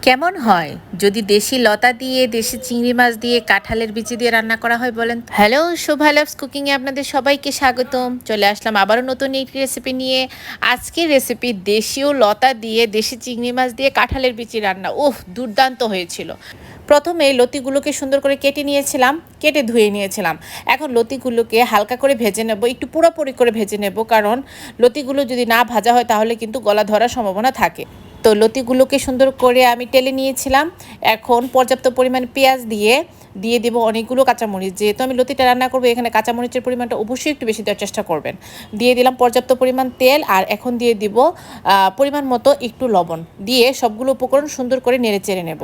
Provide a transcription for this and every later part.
কেমন হয় যদি দেশি লতা দিয়ে দেশি চিংড়ি মাছ দিয়ে কাঁঠালের বিচি দিয়ে রান্না করা হয় বলেন? হ্যালো, শোভা লাভস কুকিং এ আপনাদের সবাইকে স্বাগতম। চলে আসলাম আবারও নতুন একটি রেসিপি নিয়ে। আজকের রেসিপি দেশীয় লতা দিয়ে দেশি চিংড়ি মাছ দিয়ে কাঁঠালের বিচি রান্না। উফ, দুর্দান্ত হয়েছিল। প্রথমে লতিগুলোকে সুন্দর করে কেটে নিয়েছিলাম, কেটে ধুয়ে নিয়েছিলাম। এখন লতিগুলোকে হালকা করে ভেজে নেব, একটু পুরোপুরি করে ভেজে নেব, কারণ লতিগুলো যদি না ভাজা হয় তাহলে কিন্তু গলা ধরার সম্ভাবনা থাকে। তো লতিগুলোকে সুন্দর করে আমি টেলে নিয়েছিলাম। এখন পর্যাপ্ত পরিমাণ পেঁয়াজ দিয়ে দেবো অনেকগুলো কাঁচামরিচ। যেহেতু আমি লতিটা রান্না করবো, এখানে কাঁচামরিচের পরিমাণটা অবশ্যই একটু বেশি দেওয়ার চেষ্টা করবেন। দিয়ে দিলাম পর্যাপ্ত পরিমাণ তেল, আর এখন দিয়ে দিব পরিমাণ মতো একটু লবণ। দিয়ে সবগুলো উপকরণ সুন্দর করে নেড়ে চেড়ে নেব।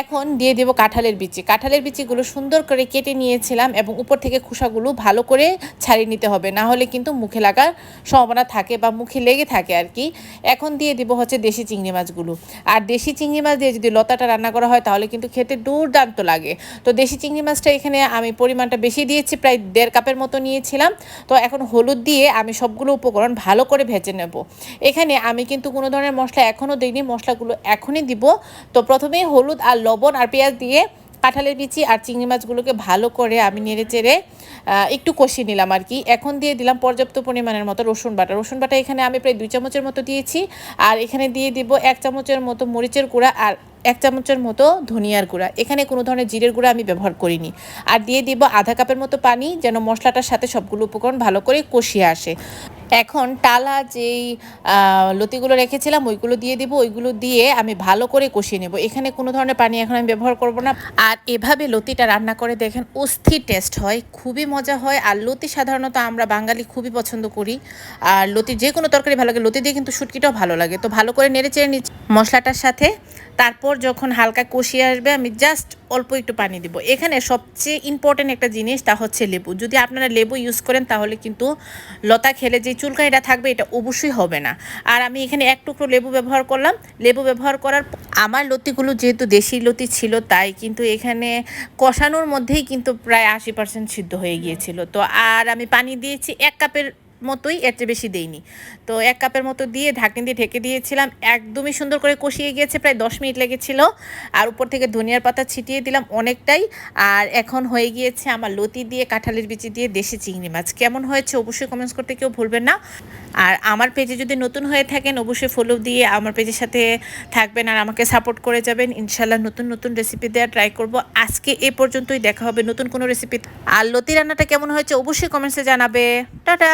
এখন দিয়ে দেব কাঁঠালের বিচি। কাঁঠালের বিচিগুলো সুন্দর করে কেটে নিয়েছিলাম এবং উপর থেকে খোসাগুলো ভালো করে ছাড়িয়ে নিতে হবে, না হলে কিন্তু মুখে লাগার সম্ভাবনা থাকে বা মুখে লেগে থাকে আর কি। এখন দিয়ে দিব হচ্ছে দেশি চিংড়ি মাছগুলো। আর দেশি চিংড়ি মাছ দিয়ে যদি লতাটা রান্না করা হয় তাহলে কিন্তু খেতে দুর্দান্ত লাগে। তো দেশি চিংড়ি মাছটা এখানে আমি পরিমাণটা বেশি দিয়েছি, প্রায় 1.5 কাপের মতো নিয়েছিলাম। তো এখন হলুদ দিয়ে আমি সবগুলো উপকরণ ভালো করে ভেজে নেব। এখানে আমি কিন্তু কোনো ধরনের মশলা এখনও দিইনি, মশলাগুলো এখনই দিব। তো প্রথমেই হলুদ আর লবণ আর পেঁয়াজ দিয়ে কাঁঠালের বিচি আর চিংড়ি মাছগুলোকে ভালো করে আমি নেড়ে চেড়ে একটু কষিয়ে নিলাম আর কি। এখন দিয়ে দিলাম পর্যাপ্ত পরিমাণের মতো রসুন বাটা। রসুন বাটা এখানে আমি প্রায় 2 চামচের মতো দিয়েছি। আর এখানে দিয়ে দিব 1 চামচের মতো মরিচের গুঁড়া আর 1 চামচের মতো ধনিয়ার গুঁড়া। এখানে কোনো ধরনের জিরের গুঁড়া আমি ব্যবহার করিনি। আর দিয়ে দিব আধা কাপের মতো পানি, যেন মশলাটার সাথে সবগুলো উপকরণ ভালো করে কষিয়ে আসে। এখন টালা যেই লতিগুলো রেখেছিলাম ওইগুলো দিয়ে দিব। ওইগুলো দিয়ে আমি ভালো করে কষিয়ে নেব। এখানে কোনো ধরনের পানি এখন আমি ব্যবহার করব না। আর এভাবে লতিটা রান্না করে দেখেন, অস্থির টেস্ট হয়, খুবই মজা হয়। আর লতি সাধারণত আমরা বাঙালি খুবই পছন্দ করি। আর লতি যে কোনো তরকারি ভালো লাগে, লতি দিয়ে কিন্তু শুটকিটাও ভালো লাগে। তো ভালো করে নেড়ে চেড়ে নিচ্ছি মশলাটার সাথে। তারপর যখন হালকা কষিয়ে আসবে আমি জাস্ট অল্প একটু পানি দিব। এখানে সবচেয়ে ইম্পর্টেন্ট একটা জিনিস, তা হচ্ছে লেবু। যদি আপনারা লেবু ইউজ করেন তাহলে কিন্তু লতা খেলে যে চুলকানিটা থাকবে এটা অবশ্যই হবে না। আর আমি এখানে 1 টুকরো লেবু ব্যবহার করলাম। লেবু ব্যবহার করার আমার লতিগুলো যেহেতু দেশি লতি ছিল, তাই কিন্তু এখানে কষানোর মধ্যেই কিন্তু প্রায় 80% সিদ্ধ হয়ে গিয়েছিল। তো আর আমি পানি দিয়েছি 1 কাপের মতোই, এর চেয়ে বেশি দেইনি। তো 1 কাপের মতো দিয়ে ঢাকনি দিয়ে ঢেকে দিয়েছিলাম। একদমই সুন্দর করে কষিয়ে গিয়েছে, প্রায় 10 মিনিট লেগেছিল। আর উপর থেকে ধনিয়ার পাতা ছিটিয়ে দিলাম অনেকটাই। আর এখন হয়ে গিয়েছে আমার লতি দিয়ে কাঁঠালের বিচি দিয়ে দেশি চিংড়ি মাছ। কেমন হয়েছে অবশ্যই কমেন্টস করতে কেউ ভুলবেন না। আর আমার পেজে যদি নতুন হয়ে থাকেন অবশ্যই ফলো দিয়ে আমার পেজের সাথে থাকবেন আর আমাকে সাপোর্ট করে যাবেন। ইনশাল্লাহ নতুন নতুন রেসিপি দেওয়া ট্রাই করব। আজকে এ পর্যন্তই, দেখা হবে নতুন কোনো রেসিপি। আর লতি রান্নাটা কেমন হয়েছে অবশ্যই কমেন্টসে জানাবে। টাটা।